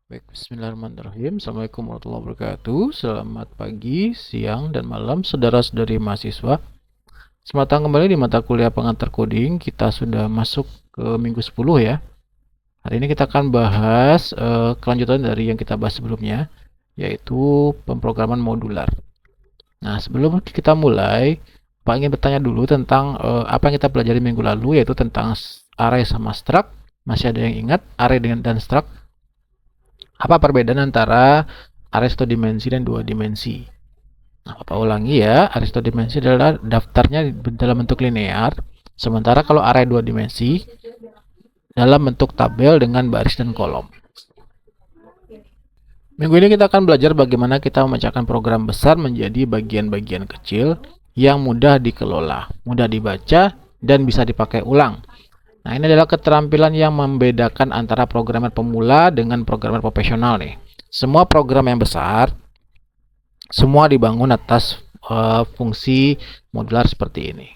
Baik, bismillahirrahmanirrahim. Assalamualaikum warahmatullahi wabarakatuh. Selamat pagi, siang, dan malam, saudara-saudari mahasiswa. Selamat datang kembali di mata kuliah pengantar coding. Kita sudah masuk ke minggu 10 ya. Hari ini kita akan bahas kelanjutan dari yang kita bahas sebelumnya, yaitu pemrograman modular. Nah, sebelum kita mulai, Pak ingin bertanya dulu tentang apa yang kita pelajari minggu lalu, yaitu tentang array sama struct. Masih ada yang ingat array dan struct? Apa perbedaan antara array satu dimensi dan dua dimensi? Nah, Bapak ulangi ya, array satu dimensi adalah daftarnya dalam bentuk linear, sementara kalau array dua dimensi dalam bentuk tabel dengan baris dan kolom. Minggu ini kita akan belajar bagaimana kita memecahkan program besar menjadi bagian-bagian kecil yang mudah dikelola, mudah dibaca, dan bisa dipakai ulang. Nah, ini adalah keterampilan yang membedakan antara programmer pemula dengan programmer profesional nih. Semua program yang besar, semua dibangun atas fungsi modular seperti ini.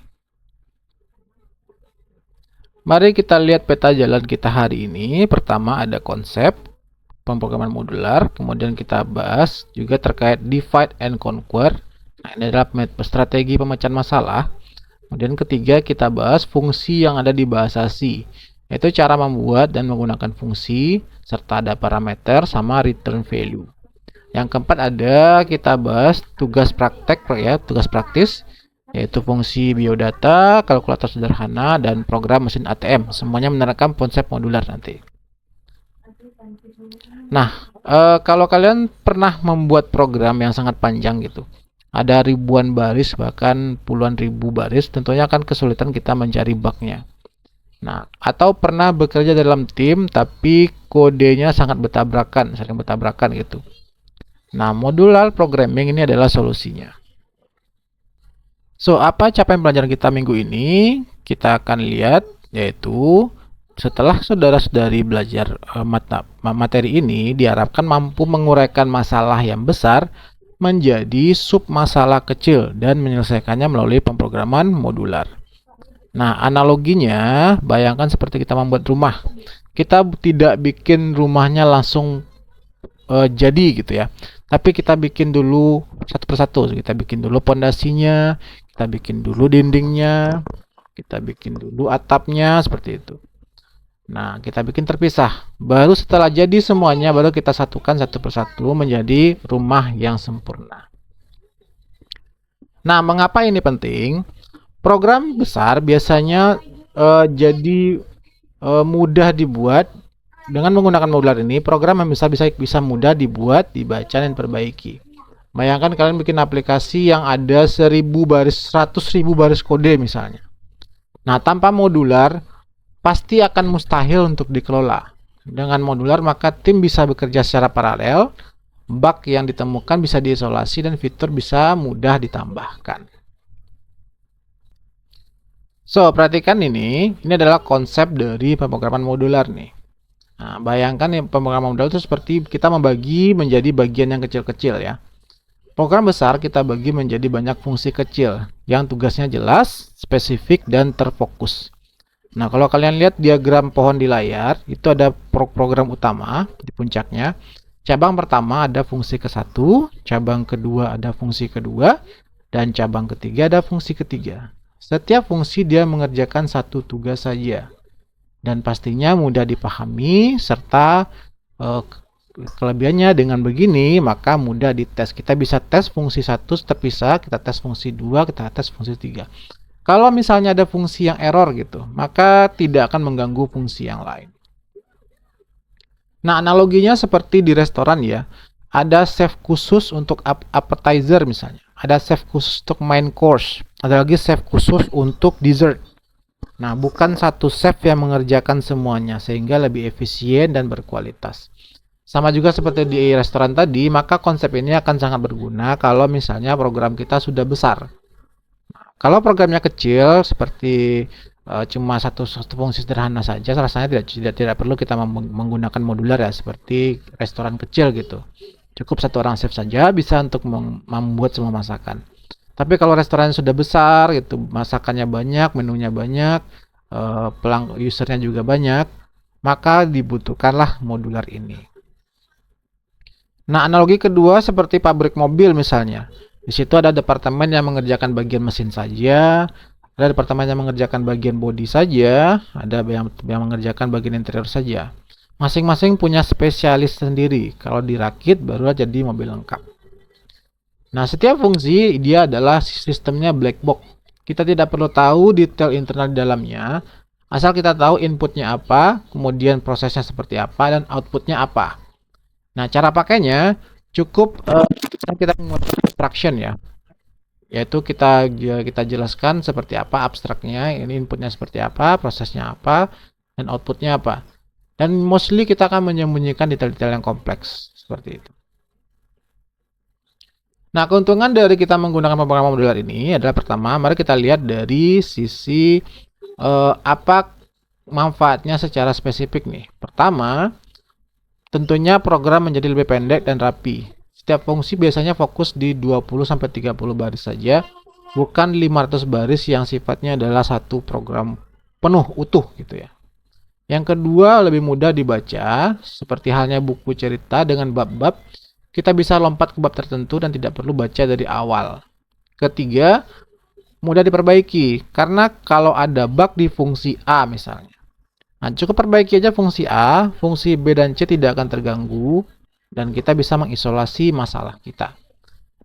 Mari kita lihat peta jalan kita hari ini. Pertama ada konsep pemrograman modular, kemudian kita bahas juga terkait divide and conquer. Nah, ini adalah strategi pemecahan masalah. Kemudian ketiga kita bahas fungsi yang ada di bahasa C, yaitu cara membuat dan menggunakan fungsi, serta ada parameter sama return value. Yang keempat ada kita bahas tugas praktek ya, tugas praktis, yaitu fungsi biodata, kalkulator sederhana, dan program mesin ATM. Semuanya menerapkan konsep modular nanti. Nah, kalau kalian pernah membuat program yang sangat panjang gitu, ada ribuan baris bahkan puluhan ribu baris, tentunya akan kesulitan kita mencari bugnya. Nah, atau pernah bekerja dalam tim tapi kodenya sangat bertabrakan, saling bertabrakan gitu. Nah, modular programming ini adalah solusinya. So, apa capaian pelajaran kita minggu ini? Kita akan lihat, yaitu setelah saudara-saudari belajar materi ini, diharapkan mampu menguraikan masalah yang besar menjadi sub masalah kecil dan menyelesaikannya melalui pemrograman modular. Nah, analoginya bayangkan seperti kita membuat rumah. Kita tidak bikin rumahnya langsung jadi gitu ya. Tapi kita bikin dulu satu persatu. Kita bikin dulu pondasinya, kita bikin dulu dindingnya, kita bikin dulu atapnya seperti itu. Nah, kita bikin terpisah. Baru setelah jadi semuanya, baru kita satukan satu persatu menjadi rumah yang sempurna. Nah, mengapa ini penting? Program besar biasanya jadi mudah dibuat dengan menggunakan modular ini. Program yang bisa mudah dibuat, dibaca, dan diperbaiki. Bayangkan kalian bikin aplikasi yang ada 100.000 baris kode misalnya. Nah, tanpa modular pasti akan mustahil untuk dikelola. Dengan modular maka tim bisa bekerja secara paralel, bug yang ditemukan bisa diisolasi, dan fitur bisa mudah ditambahkan. So, perhatikan ini adalah konsep dari pemrograman modular nih. Nah, bayangkan ya, pemrograman modular itu seperti kita membagi menjadi bagian yang kecil-kecil ya. Program besar kita bagi menjadi banyak fungsi kecil yang tugasnya jelas, spesifik, dan terfokus. Nah, kalau kalian lihat diagram pohon di layar, itu ada program utama di puncaknya. Cabang pertama ada fungsi ke-1, cabang kedua ada fungsi kedua, dan cabang ketiga ada fungsi ketiga. Setiap fungsi dia mengerjakan satu tugas saja. Dan pastinya mudah dipahami, serta kelebihannya dengan begini, maka mudah dites. Kita bisa tes fungsi 1 terpisah, kita tes fungsi 2, kita tes fungsi 3. Kalau misalnya ada fungsi yang error gitu, maka tidak akan mengganggu fungsi yang lain. Nah, analoginya seperti di restoran ya. Ada chef khusus untuk appetizer misalnya. Ada chef khusus untuk main course. Ada lagi chef khusus untuk dessert. Nah, bukan satu chef yang mengerjakan semuanya, sehingga lebih efisien dan berkualitas. Sama juga seperti di restoran tadi, maka konsep ini akan sangat berguna kalau misalnya program kita sudah besar. Kalau programnya kecil seperti cuma satu fungsi sederhana saja, rasanya tidak perlu kita menggunakan modular ya, seperti restoran kecil gitu. Cukup satu orang chef saja bisa untuk membuat semua masakan. Tapi kalau restoran sudah besar gitu, masakannya banyak, menunya banyak, usernya juga banyak, maka dibutuhkanlah modular ini. Nah, analogi kedua seperti pabrik mobil misalnya. Di situ ada departemen yang mengerjakan bagian mesin saja, ada departemen yang mengerjakan bagian bodi saja, ada yang mengerjakan bagian interior saja. Masing-masing punya spesialis sendiri. Kalau dirakit baru jadi mobil lengkap. Nah, setiap fungsi dia adalah sistemnya black box. Kita tidak perlu tahu detail internal di dalamnya, asal kita tahu inputnya apa, kemudian prosesnya seperti apa, dan outputnya apa. Nah, cara pakainya cukup kita membuat abstraction ya, yaitu kita jelaskan seperti apa abstraknya, ini inputnya seperti apa, prosesnya apa, dan outputnya apa. Dan mostly kita akan menyembunyikan detail-detail yang kompleks seperti itu. Nah, keuntungan dari kita menggunakan pemrograman modular ini adalah pertama, mari kita lihat dari sisi apa manfaatnya secara spesifik nih. Pertama, tentunya program menjadi lebih pendek dan rapi. Setiap fungsi biasanya fokus di 20-30 baris saja, bukan 500 baris yang sifatnya adalah satu program penuh utuh gitu ya. Yang kedua, lebih mudah dibaca, seperti halnya buku cerita dengan bab-bab. Kita bisa lompat ke bab tertentu dan tidak perlu baca dari awal. Ketiga, mudah diperbaiki, karena kalau ada bug di fungsi A misalnya. Nah, cukup perbaiki aja fungsi A, fungsi B dan C tidak akan terganggu, dan kita bisa mengisolasi masalah kita.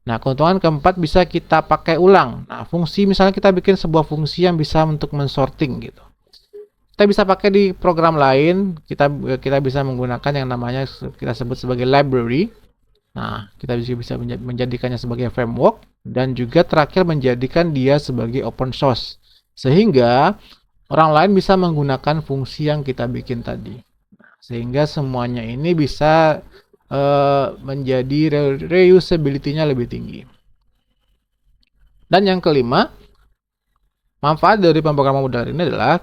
Nah, keuntungan keempat bisa kita pakai ulang. Nah, fungsi misalnya kita bikin sebuah fungsi yang bisa untuk mensorting gitu. Kita bisa pakai di program lain, kita bisa menggunakan yang namanya kita sebut sebagai library. Nah, kita bisa menjadikannya sebagai framework dan juga terakhir menjadikan dia sebagai open source. Sehingga orang lain bisa menggunakan fungsi yang kita bikin tadi. Sehingga semuanya ini bisa menjadi reusability-nya lebih tinggi. Dan yang kelima, manfaat dari pemrograman modular ini adalah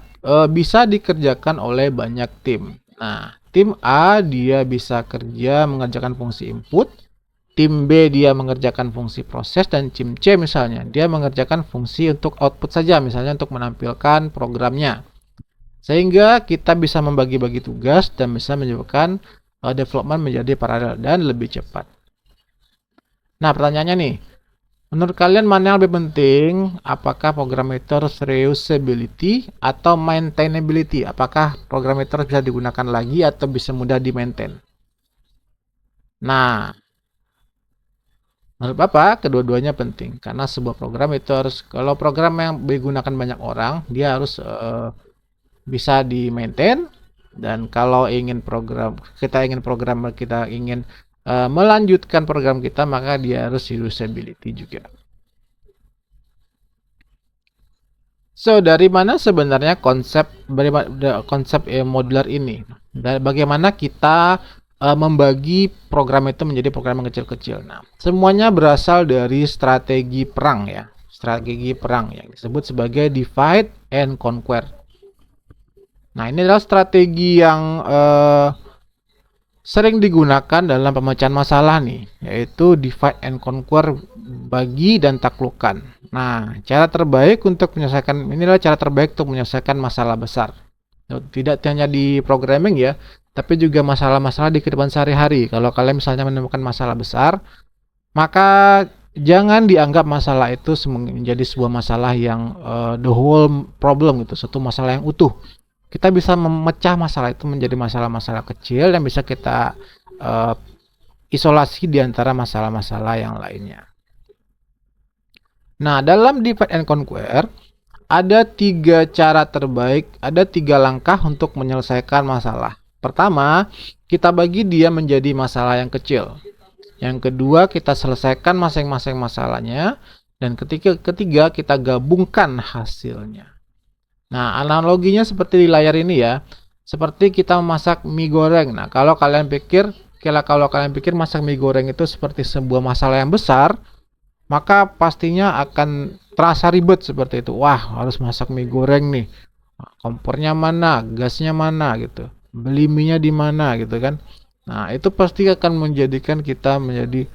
bisa dikerjakan oleh banyak tim. Nah, tim A dia bisa kerja mengerjakan fungsi input, tim B dia mengerjakan fungsi proses, dan tim C misalnya dia mengerjakan fungsi untuk output saja, misalnya untuk menampilkan programnya. Sehingga kita bisa membagi-bagi tugas dan bisa menyebabkan development menjadi paralel dan lebih cepat. Nah, pertanyaannya nih, menurut kalian mana yang lebih penting? Apakah program itu reusability atau maintainability? Apakah program itu bisa digunakan lagi atau bisa mudah di-maintain? Nah, menurut Bapak, kedua-duanya penting. Karena sebuah program itu harus, kalau program yang digunakan banyak orang, dia harus bisa di-maintain. Dan kalau kita ingin melanjutkan program kita, maka dia harus reusability juga. So, dari mana sebenarnya konsep modular ini? Dan bagaimana kita membagi program itu menjadi program yang kecil-kecil. Nah, semuanya berasal dari strategi perang ya. Strategi perang yang disebut sebagai divide and conquer. Nah, ini adalah strategi yang sering digunakan dalam pemecahan masalah nih, yaitu divide and conquer, bagi dan taklukkan. Nah, cara terbaik untuk menyelesaikan inilah cara terbaik untuk menyelesaikan masalah besar. Tidak hanya di programming ya, tapi juga masalah-masalah di kehidupan sehari-hari. Kalau kalian misalnya menemukan masalah besar, maka jangan dianggap masalah itu menjadi sebuah masalah yang the whole problem gitu, satu masalah yang utuh. Kita bisa memecah masalah itu menjadi masalah-masalah kecil yang bisa kita isolasi di antara masalah-masalah yang lainnya. Nah, dalam divide and conquer ada 3 cara terbaik, ada 3 langkah untuk menyelesaikan masalah. Pertama, kita bagi dia menjadi masalah yang kecil. Yang kedua, kita selesaikan masing-masing masalahnya. Dan ketiga, kita gabungkan hasilnya. Nah, analoginya seperti di layar ini ya. Seperti kita memasak mie goreng. Nah, kalau kalian pikir masak mie goreng itu seperti sebuah masalah yang besar, maka pastinya akan terasa ribet seperti itu. Wah, harus masak mie goreng nih. Kompornya mana, gasnya mana gitu. Beli mie-nya di mana gitu kan. Nah, itu pasti akan menjadikan kita menjadi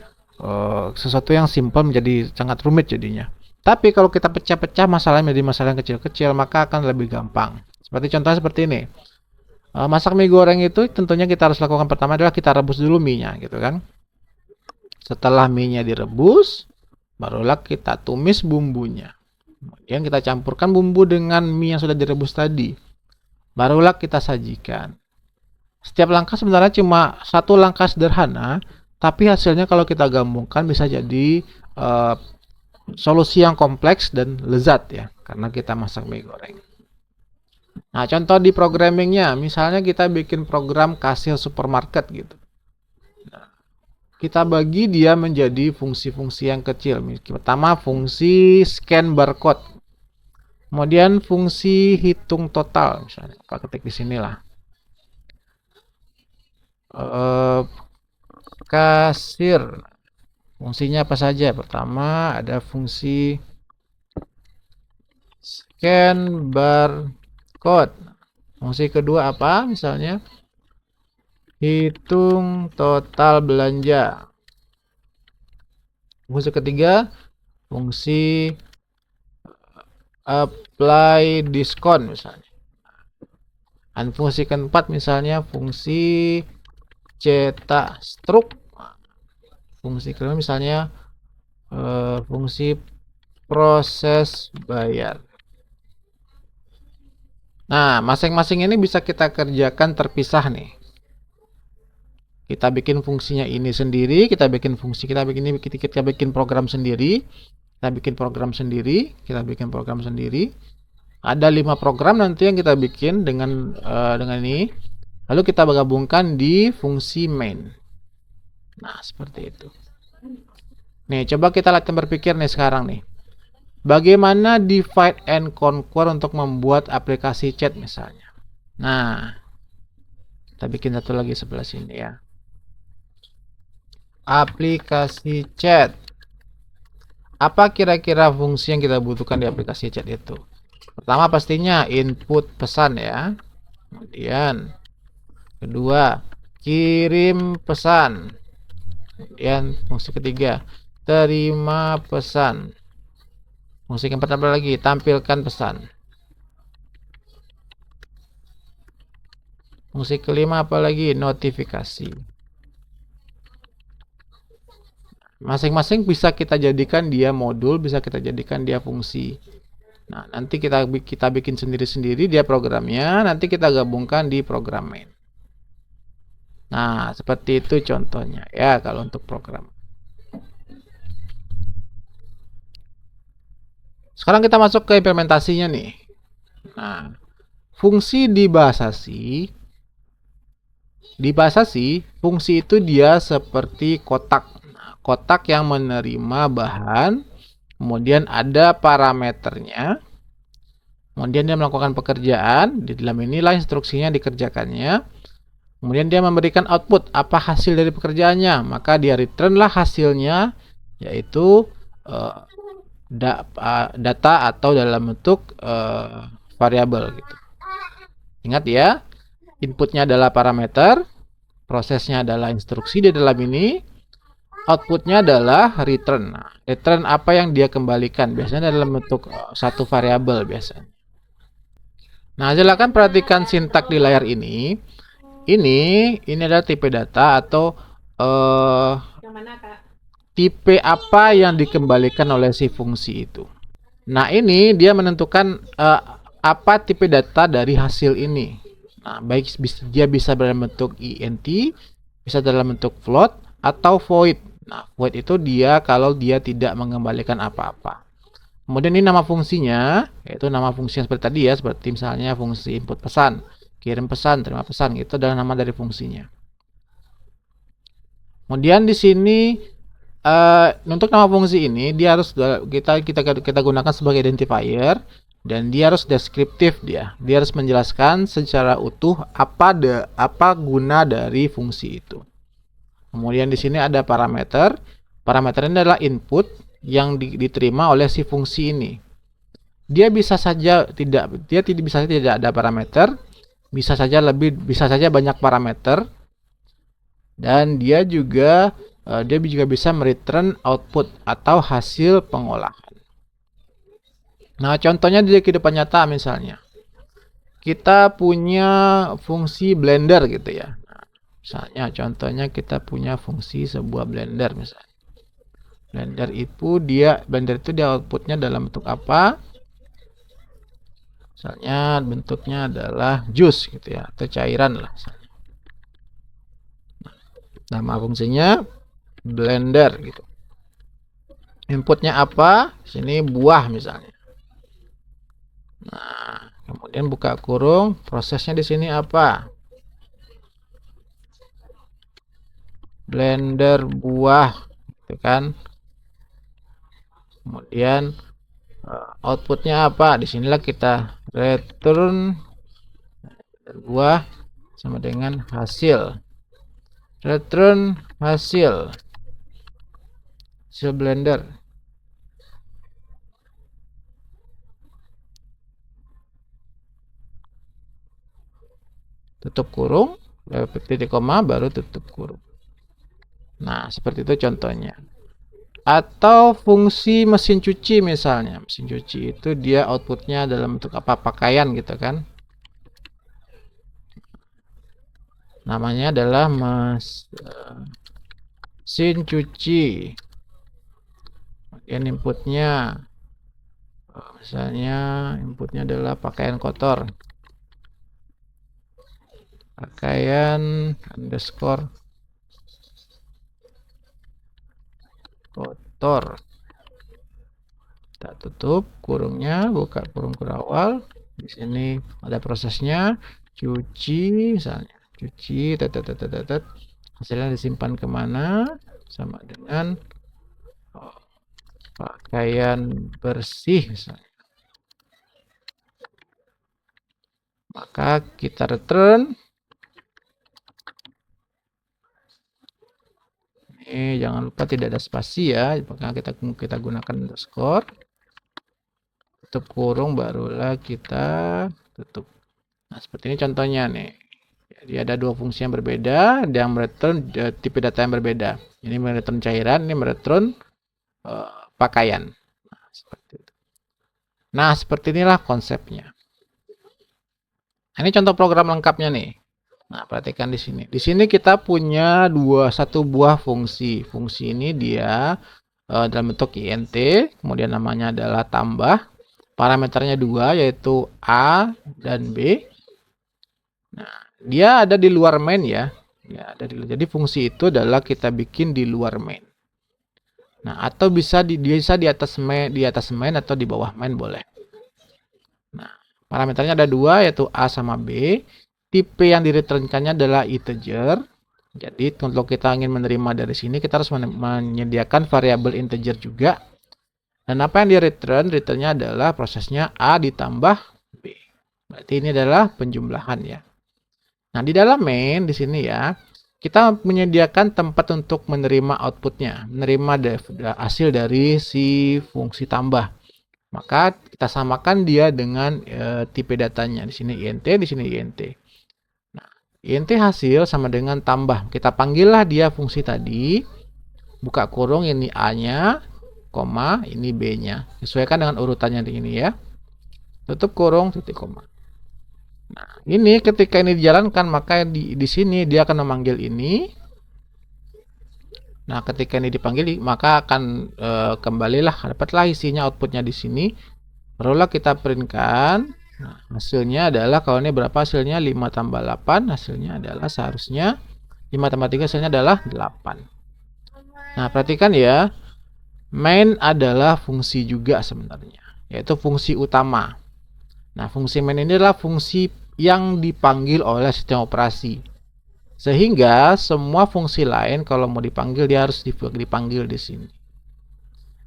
sesuatu yang simpel menjadi sangat rumit jadinya. Tapi kalau kita pecah-pecah masalahnya menjadi masalah yang kecil-kecil, maka akan lebih gampang. Contohnya seperti ini. Masak mie goreng itu tentunya kita harus lakukan pertama adalah kita rebus dulu mie-nya gitu kan. Setelah mie-nya direbus, barulah kita tumis bumbunya. Kemudian kita campurkan bumbu dengan mie yang sudah direbus tadi. Barulah kita sajikan. Setiap langkah sebenarnya cuma satu langkah sederhana, tapi hasilnya kalau kita gabungkan bisa jadi solusi yang kompleks dan lezat ya, karena kita masak mie goreng. Nah, contoh di programmingnya, misalnya kita bikin program kasir supermarket gitu. Nah, kita bagi dia menjadi fungsi-fungsi yang kecil. Pertama, fungsi scan barcode. Kemudian fungsi hitung total, misalnya kita ketik di sinilah. Kasir. Fungsinya apa saja? Pertama, ada fungsi scan barcode. Fungsi kedua apa? Misalnya hitung total belanja. Fungsi ketiga, fungsi apply diskon misalnya. Dan fungsi keempat misalnya fungsi cetak struk. Fungsi kelima misalnya fungsi proses bayar. Nah, masing-masing ini bisa kita kerjakan terpisah nih. Kita bikin fungsinya ini sendiri, kita bikin program sendiri, kita bikin program sendiri. Ada 5 program nanti yang kita bikin dengan ini. Lalu kita gabungkan di fungsi main. Nah, seperti itu. Nih, coba kita latihan berpikir nih sekarang nih. Bagaimana divide and conquer untuk membuat aplikasi chat misalnya. Nah, kita bikin satu lagi sebelah sini ya. Aplikasi chat. Apa kira-kira fungsi yang kita butuhkan di aplikasi chat itu? Pertama pastinya input pesan ya. Kemudian kedua, kirim pesan. Kemudian fungsi ketiga, terima pesan. Fungsi keempat apa lagi? Tampilkan pesan. Fungsi kelima apa lagi? Notifikasi. Masing-masing bisa kita jadikan dia modul, bisa kita jadikan dia fungsi. Nah, nanti kita bikin sendiri-sendiri dia programnya, nanti kita gabungkan di program main. Nah, seperti itu contohnya ya kalau untuk program. Sekarang kita masuk ke implementasinya nih. Nah, fungsi di bahasa C, fungsi itu dia seperti kotak. Nah, kotak yang menerima bahan, kemudian ada parameternya, kemudian dia melakukan pekerjaan, di dalam inilah instruksinya dikerjakannya, kemudian dia memberikan output, apa hasil dari pekerjaannya, maka dia return lah hasilnya, yaitu data atau dalam bentuk variabel gitu. Ingat ya, inputnya adalah parameter, prosesnya adalah instruksi di dalam ini, outputnya adalah return. Nah, return apa yang dia kembalikan, biasanya dalam bentuk satu variabel biasanya. Nah, silakan perhatikan sintak di layar ini. Ini adalah tipe data atau Yang mana, Kak? tipe apa yang dikembalikan oleh si fungsi itu. Nah, ini dia menentukan apa tipe data dari hasil ini. Nah, baik dia bisa dalam bentuk int, bisa dalam bentuk float atau void. Nah, void itu dia kalau dia tidak mengembalikan apa-apa. Kemudian ini nama fungsinya, yaitu nama fungsi yang seperti tadi ya, seperti misalnya fungsi input pesan, kirim pesan, terima pesan, itu adalah nama dari fungsinya. Kemudian di sini untuk nama fungsi ini dia harus kita gunakan sebagai identifier dan dia harus deskriptif dia harus menjelaskan secara utuh apa guna dari fungsi itu. Kemudian di sini ada parameter. Parameter ini adalah input yang diterima oleh si fungsi ini. Dia bisa saja tidak ada parameter, bisa saja banyak parameter, dan dia juga bisa mereturn output atau hasil pengolahan. Nah, contohnya di kehidupan nyata misalnya, kita punya fungsi blender gitu ya. Nah, misalnya contohnya kita punya fungsi sebuah blender misalnya. Blender itu dia outputnya dalam bentuk apa? Misalnya bentuknya adalah jus gitu ya, atau cairan lah. Nama fungsinya blender gitu. Inputnya apa? Sini buah misalnya. Nah, kemudian buka kurung, prosesnya di sini apa? Blender buah, gitu kan? Kemudian outputnya apa? Disinilah kita return buah sama dengan hasil. Return hasil blender. Tutup kurung, titik koma, baru tutup kurung. Nah, seperti itu contohnya. Atau fungsi mesin cuci misalnya. Mesin cuci itu dia outputnya dalam bentuk apa? Pakaian gitu kan. Namanya adalah mesin cuci. Kemudian inputnya misalnya inputnya adalah pakaian kotor. Pakaian underscore kotor. Kita tutup kurungnya, buka kurung awal. Di sini ada prosesnya cuci misalnya. Cuci, hasilnya disimpan kemana? Sama dengan pakaian bersih misalnya. Maka kita return. Ini jangan lupa tidak ada spasi ya, maka kita gunakan underscore. Tutup kurung, barulah kita tutup. Nah, seperti ini contohnya nih. Jadi ada dua fungsi yang berbeda, yang mereturn tipe data yang berbeda. Ini mereturn cairan, ini mereturn pakaian. Nah, seperti inilah konsepnya. Nah, ini contoh program lengkapnya nih. Nah, perhatikan di sini. Di sini kita punya satu buah fungsi. Fungsi ini dia dalam bentuk int, kemudian namanya adalah tambah. Parameternya 2, yaitu A dan B. Nah, dia ada di luar main ya. Ada di luar. Jadi fungsi itu adalah kita bikin di luar main. Nah, atau bisa di atas main atau di bawah main boleh. Nah, parameternya ada 2, yaitu A sama B. Tipe yang direturnkannya adalah integer. Jadi kalau kita ingin menerima dari sini, kita harus menyediakan variabel integer juga. Dan apa yang di returnnya adalah prosesnya A ditambah B. Berarti ini adalah penjumlahan ya. Nah, di dalam main di sini ya, kita menyediakan tempat untuk menerima outputnya, menerima hasil dari si fungsi tambah. Maka kita samakan dia dengan tipe datanya. Di sini int, di sini int. Nah, int hasil sama dengan tambah. Kita panggillah dia fungsi tadi. Buka kurung, ini A-nya, koma, ini B-nya. Sesuaikan dengan urutannya di ini ya. Tutup kurung, titik koma. Nah, ini ketika ini dijalankan, maka di sini dia akan memanggil ini. Nah, ketika ini dipanggil, maka akan kembalilah, dapatlah isinya outputnya di sini. Barulah kita printkan. Nah, hasilnya adalah, kalau ini berapa hasilnya? 5 tambah 8, hasilnya adalah seharusnya 5 tambah 3, hasilnya adalah 8. Nah, perhatikan ya. Main adalah fungsi juga sebenarnya, yaitu fungsi utama. Nah, fungsi main ini adalah fungsi yang dipanggil oleh sistem operasi. Sehingga semua fungsi lain kalau mau dipanggil, dia harus dipanggil di sini.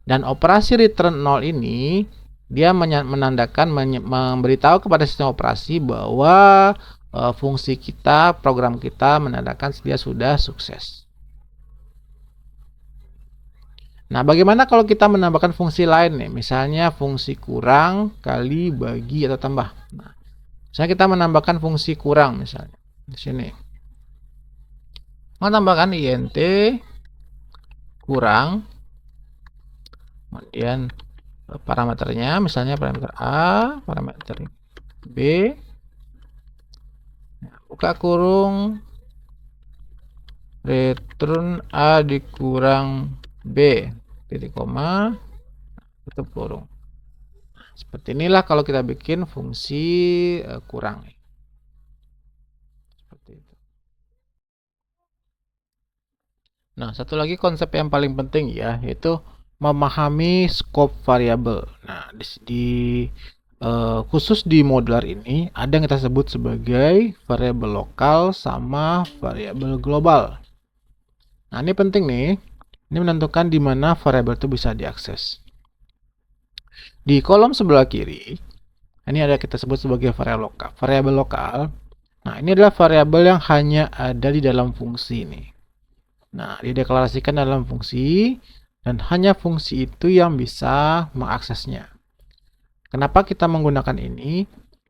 Dan operasi return 0 ini dia menandakan, memberitahu kepada sistem operasi bahwa fungsi kita, program kita menandakan dia sudah sukses. Nah, bagaimana kalau kita menambahkan fungsi lain nih? Misalnya fungsi kurang, kali, bagi, atau tambah. Nah, misalnya kita menambahkan fungsi kurang misalnya. Di sini. Mau tambahkan int kurang. Kemudian parameternya misalnya parameter A, parameter B. Buka kurung, return A dikurang B. titik koma, tutup kurung. Seperti inilah kalau kita bikin fungsi kurang. Seperti itu. Nah, satu lagi konsep yang paling penting ya, yaitu memahami scope variabel. Nah, khusus di modular ini ada yang kita sebut sebagai variabel lokal sama variabel global. Nah, ini penting nih. Ini menentukan di mana variabel itu bisa diakses. Di kolom sebelah kiri, ini ada kita sebut sebagai variabel lokal. Variabel lokal. Nah, ini adalah variabel yang hanya ada di dalam fungsi nih. Nah, dideklarasikan dalam fungsi dan hanya fungsi itu yang bisa mengaksesnya. Kenapa kita menggunakan ini?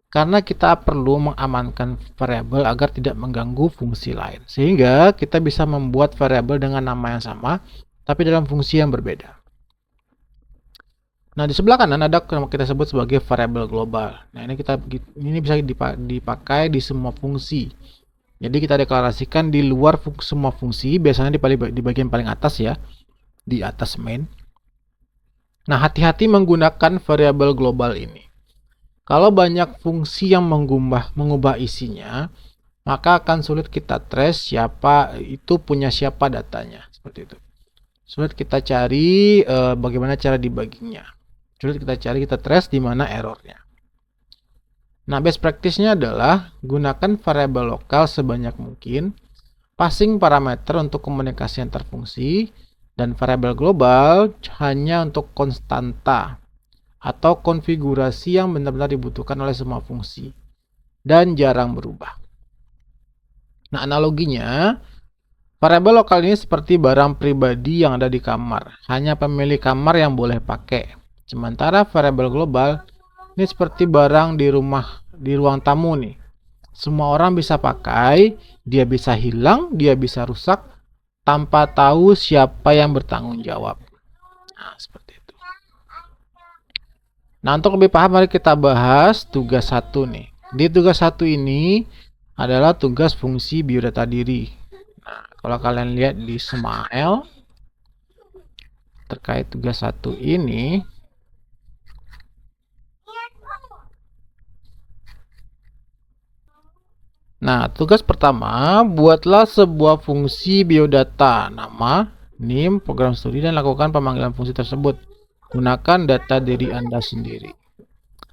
Karena kita perlu mengamankan variabel agar tidak mengganggu fungsi lain. Sehingga kita bisa membuat variabel dengan nama yang sama, tapi dalam fungsi yang berbeda. Nah, di sebelah kanan ada yang kita sebut sebagai variabel global. Nah, ini bisa dipakai di semua fungsi. Jadi kita deklarasikan di luar semua fungsi, biasanya di bagian paling atas ya, di atas main. Nah, hati-hati menggunakan variabel global ini. Kalau banyak fungsi yang mengubah isinya, maka akan sulit kita trace itu punya siapa datanya, seperti itu. Sulit kita cari bagaimana cara dibaginya. Sulit kita trace di mana errornya. Nah, best practice-nya adalah gunakan variabel lokal sebanyak mungkin, passing parameter untuk komunikasi antar fungsi, dan variabel global hanya untuk konstanta atau konfigurasi yang benar-benar dibutuhkan oleh semua fungsi dan jarang berubah. Nah, analoginya, variabel lokal ini seperti barang pribadi yang ada di kamar. Hanya pemilik kamar yang boleh pakai. Sementara variabel global ini seperti barang di ruang tamu nih. Semua orang bisa pakai, dia bisa hilang, dia bisa rusak tanpa tahu siapa yang bertanggung jawab. Nah, seperti itu. Nah, untuk lebih paham mari kita bahas tugas 1 nih. Di tugas 1 ini adalah tugas fungsi biodata diri. Nah, kalau kalian lihat di Smile terkait tugas 1 ini, nah, tugas pertama, buatlah sebuah fungsi biodata, nama, NIM, program studi, dan lakukan pemanggilan fungsi tersebut. Gunakan data diri Anda sendiri.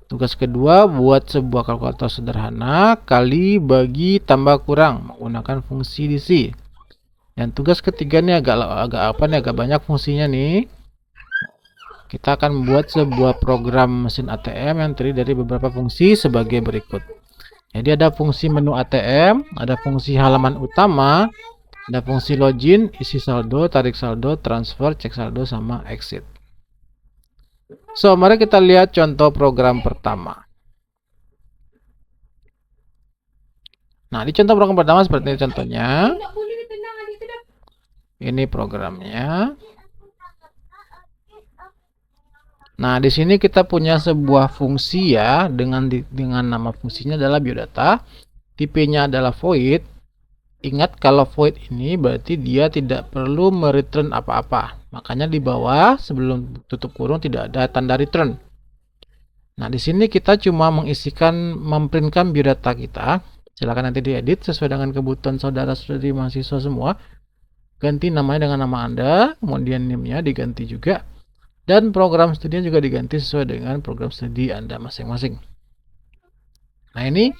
Tugas kedua, buat sebuah kalkulator sederhana, kali, bagi, tambah, kurang, menggunakan fungsi DC. Dan tugas ketiga nih agak banyak fungsinya nih. Kita akan membuat sebuah program mesin ATM yang terdiri dari beberapa fungsi sebagai berikut. Jadi ada fungsi menu ATM, ada fungsi halaman utama, ada fungsi login, isi saldo, tarik saldo, transfer, cek saldo, sama exit. So, mari kita lihat contoh program pertama. Nah, di contoh program pertama seperti ini contohnya. Ini programnya. Nah, di sini kita punya sebuah fungsi ya, dengan nama fungsinya adalah biodata. Tipenya adalah void. Ingat kalau void ini berarti dia tidak perlu mereturn apa-apa. Makanya di bawah sebelum tutup kurung tidak ada tanda return. Nah, di sini kita cuma memprintkan biodata kita. Silakan nanti diedit sesuai dengan kebutuhan saudara-saudari mahasiswa semua. Ganti namanya dengan nama Anda, kemudian NIM-nya diganti juga. Dan program studinya juga diganti sesuai dengan program studi Anda masing-masing. Nah, ini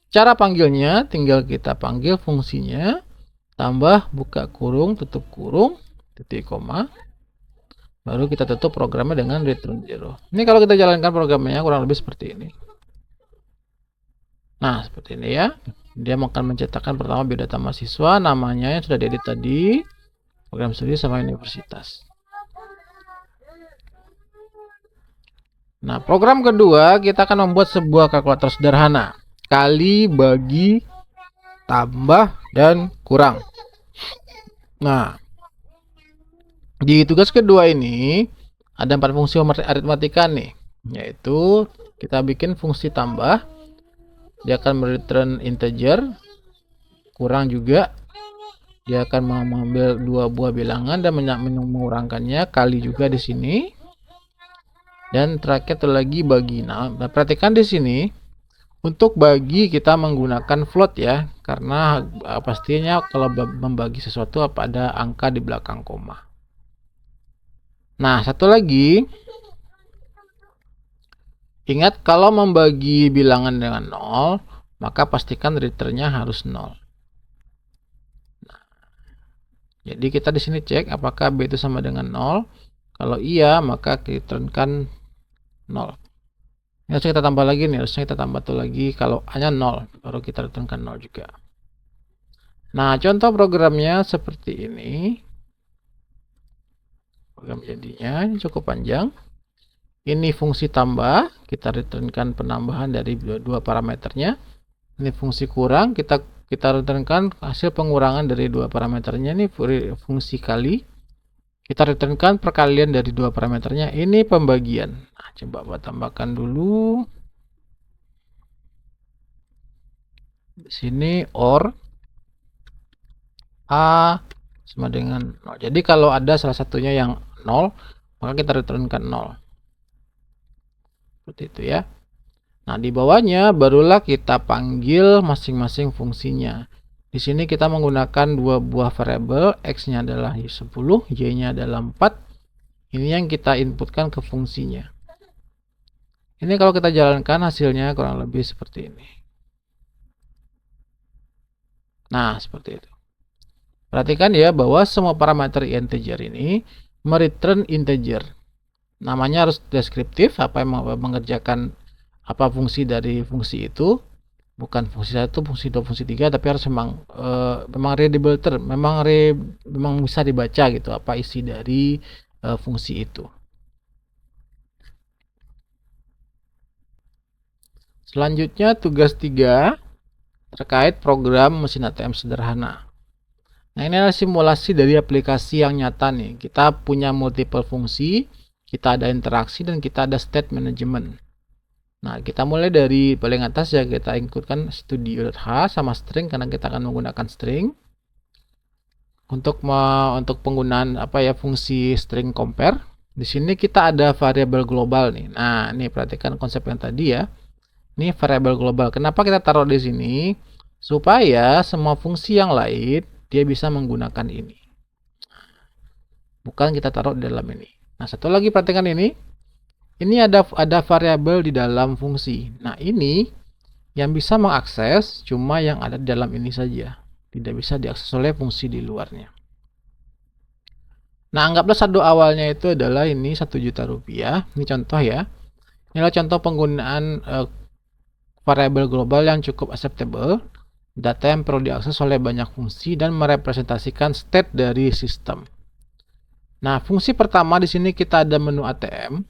cara panggilnya, tinggal kita panggil fungsinya, tambah, buka kurung, tutup kurung, titik koma, baru kita tutup programnya dengan return 0. Ini kalau kita jalankan programnya kurang lebih seperti ini. Nah, seperti ini ya. Dia akan mencetakkan pertama biodata mahasiswa, namanya yang sudah diedit tadi, program studi sama universitas. Nah, program kedua kita akan membuat sebuah kalkulator sederhana. Kali, bagi, tambah, dan kurang. Nah, di tugas kedua ini ada 4 fungsi aritmatika nih, yaitu kita bikin fungsi tambah, dia akan mereturn integer, kurang juga, Dia akan mengambil dua buah bilangan dan mengurangkannya, kali juga di sini. Dan terakhir lagi bagi. Nah, perhatikan di sini untuk bagi kita menggunakan float ya, karena pastinya kalau membagi sesuatu ada angka di belakang koma. Nah, satu lagi, ingat kalau membagi bilangan dengan 0, maka pastikan returnnya harus 0. Jadi kita di sini cek apakah B itu sama dengan 0. Kalau iya, maka returnkan 0. Ini harusnya kita tambah lagi nih, harusnya kita tambah tuh lagi. Kalau hanya 0, baru kita returnkan 0 juga. Nah, contoh programnya seperti ini. Program jadinya ini cukup panjang. Ini fungsi tambah, kita returnkan penambahan dari dua parameternya. Ini fungsi kurang, kita returnkan hasil pengurangan dari dua parameternya. Ini fungsi kali, kita returnkan perkalian dari dua parameternya. Ini pembagian. Nah, coba tambahkan dulu di sini OR A sama dengan 0. Jadi kalau ada salah satunya yang 0, maka kita returnkan 0. Seperti itu ya. Nah, di bawahnya barulah kita panggil masing-masing fungsinya. Di sini kita menggunakan dua buah variabel, x-nya adalah 10, y-nya adalah 4. Ini yang kita inputkan ke fungsinya. Ini kalau kita jalankan hasilnya kurang lebih seperti ini. Nah, seperti itu. Perhatikan ya bahwa semua parameter integer ini mereturn integer. Namanya harus deskriptif, apa yang mengerjakan apa fungsi dari fungsi itu, bukan fungsi 1, fungsi 2, fungsi 3, tapi harus memang readable term, memang bisa dibaca gitu apa isi dari fungsi itu. Selanjutnya tugas 3 terkait program mesin ATM sederhana. Nah, ini adalah simulasi dari aplikasi yang nyata nih. Kita punya multiple fungsi, kita ada interaksi, dan kita ada state management. Nah, kita mulai dari paling atas ya, kita inputkan studio.h sama string karena kita akan menggunakan string. Untuk penggunaan fungsi string compare. Di sini kita ada variabel global nih. Nah, ini perhatikan konsep yang tadi ya. Ini variabel global. Kenapa kita taruh di sini? Supaya semua fungsi yang lain dia bisa menggunakan ini. Bukan kita taruh di dalam ini. Nah, satu lagi perhatikan ini. Ini ada variabel di dalam fungsi. Nah, ini yang bisa mengakses cuma yang ada di dalam ini saja. Tidak bisa diakses oleh fungsi di luarnya. Nah, anggaplah saldo awalnya itu adalah ini 1 juta rupiah. Ini contoh ya. Ini adalah contoh penggunaan variabel global yang cukup acceptable. Data yang perlu diakses oleh banyak fungsi dan merepresentasikan state dari sistem. Nah, fungsi pertama di sini kita ada menu ATM.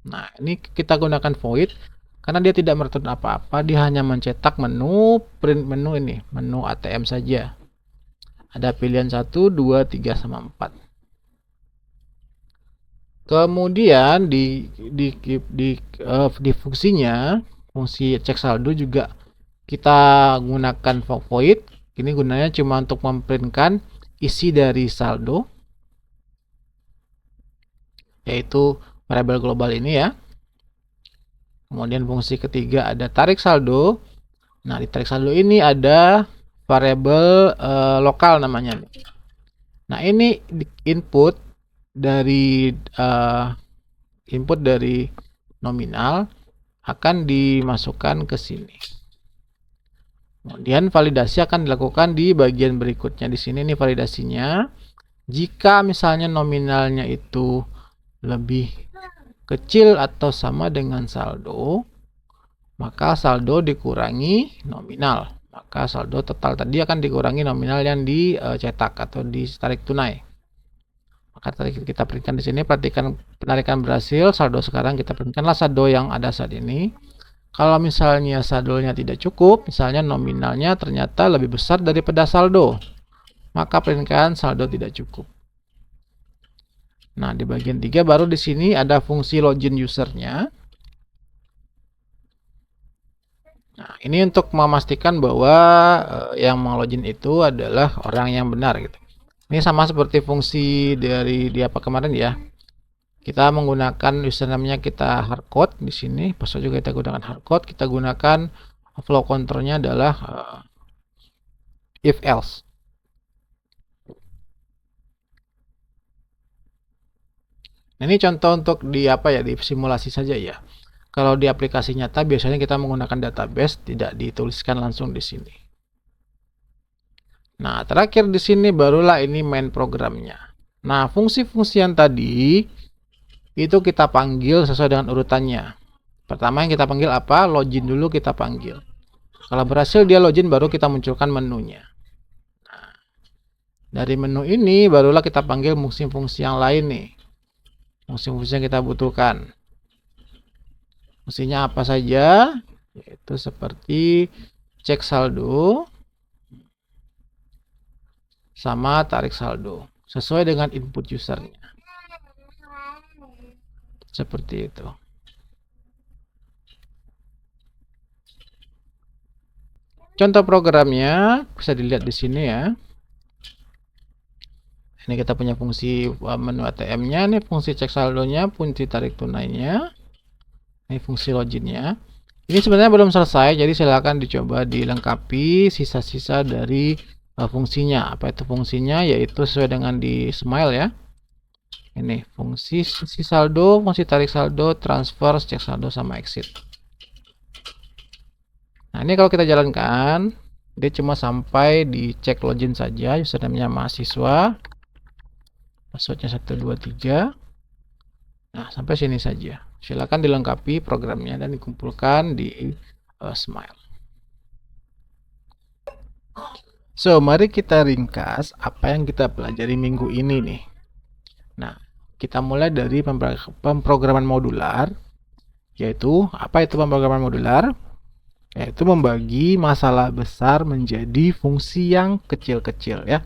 Nah, ini kita gunakan void karena dia tidak mereturn apa-apa, dia hanya mencetak menu, print menu ini, menu ATM saja. Ada pilihan 1, 2, 3 sama 4. Kemudian di fungsinya, fungsi cek saldo juga kita gunakan void. Ini gunanya cuma untuk memprintkan isi dari saldo, yaitu variabel global ini ya. Kemudian fungsi ketiga ada tarik saldo. Nah, di tarik saldo ini ada variabel lokal namanya. Nah, ini input dari nominal akan dimasukkan ke sini. Kemudian validasi akan dilakukan di bagian berikutnya. Di sini ini validasinya. Jika misalnya nominalnya itu lebih kecil atau sama dengan saldo, maka saldo dikurangi nominal. Maka saldo total tadi akan dikurangi nominal yang dicetak atau ditarik tunai. Maka tadi kita printkan di sini, perhatikan penarikan berhasil, saldo sekarang kita printkanlah saldo yang ada saat ini. Kalau misalnya saldonya tidak cukup, misalnya nominalnya ternyata lebih besar daripada saldo, maka printkan saldo tidak cukup. Nah, di bagian 3 baru di sini ada fungsi login usernya. Nah, ini untuk memastikan bahwa yang melogin itu adalah orang yang benar gitu. Ini sama seperti fungsi dari di apa kemarin ya. Kita menggunakan username-nya kita hardcode di sini, password juga kita gunakan hardcode. Kita gunakan flow control-nya adalah if else. Nah, ini contoh untuk di apa ya, di simulasi saja ya. Kalau di aplikasi nyata biasanya kita menggunakan database, tidak dituliskan langsung di sini. Nah, terakhir di sini barulah ini main programnya. Nah, fungsi-fungsi yang tadi itu kita panggil sesuai dengan urutannya. Pertama yang kita panggil apa? Login dulu kita panggil. Kalau berhasil dia login, baru kita munculkan menunya. Nah, dari menu ini barulah kita panggil fungsi-fungsi yang lain nih. Fungsi-fungsi yang kita butuhkan. Fungsinya apa saja? Yaitu seperti cek saldo sama tarik saldo sesuai dengan input usernya. Seperti itu. Contoh programnya bisa dilihat di sini ya. Ini kita punya fungsi menu ATM-nya, nih fungsi cek saldonya, fungsi tarik tunainya, ini fungsi loginnya. Ini sebenarnya belum selesai, jadi silakan dicoba dilengkapi sisa-sisa dari fungsinya. Apa itu fungsinya? Yaitu sesuai dengan di Smile ya. Ini fungsi saldo, fungsi tarik saldo, transfer, cek saldo sama exit. Nah, ini kalau kita jalankan, dia cuma sampai di cek login saja, username-nya mahasiswa, passwordnya 123. Nah, sampai sini saja. Silakan dilengkapi programnya dan dikumpulkan di Smile. So, mari kita ringkas apa yang kita pelajari minggu ini nih. Nah, kita mulai dari pemrograman modular, yaitu apa itu pemrograman modular? Yaitu membagi masalah besar menjadi fungsi yang kecil-kecil ya.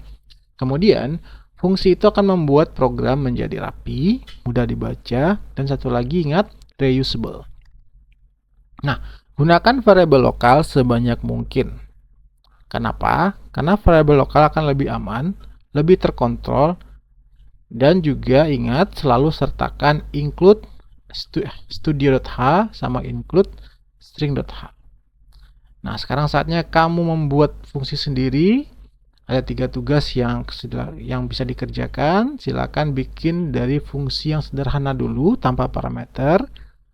Kemudian, fungsi itu akan membuat program menjadi rapi, mudah dibaca, dan satu lagi ingat, reusable. Nah, gunakan variabel lokal sebanyak mungkin. Kenapa? Karena variabel lokal akan lebih aman, lebih terkontrol, dan juga ingat selalu sertakan include studio.h sama include string.h. Nah, sekarang saatnya kamu membuat fungsi sendiri. Ada 3 tugas yang bisa dikerjakan. Silakan bikin dari fungsi yang sederhana dulu tanpa parameter.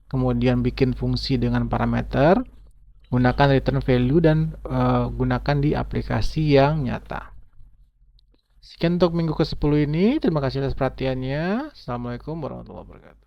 Kemudian bikin fungsi dengan parameter. Gunakan return value dan gunakan di aplikasi yang nyata. Sekian untuk minggu ke-10 ini. Terima kasih atas perhatiannya. Assalamualaikum warahmatullahi wabarakatuh.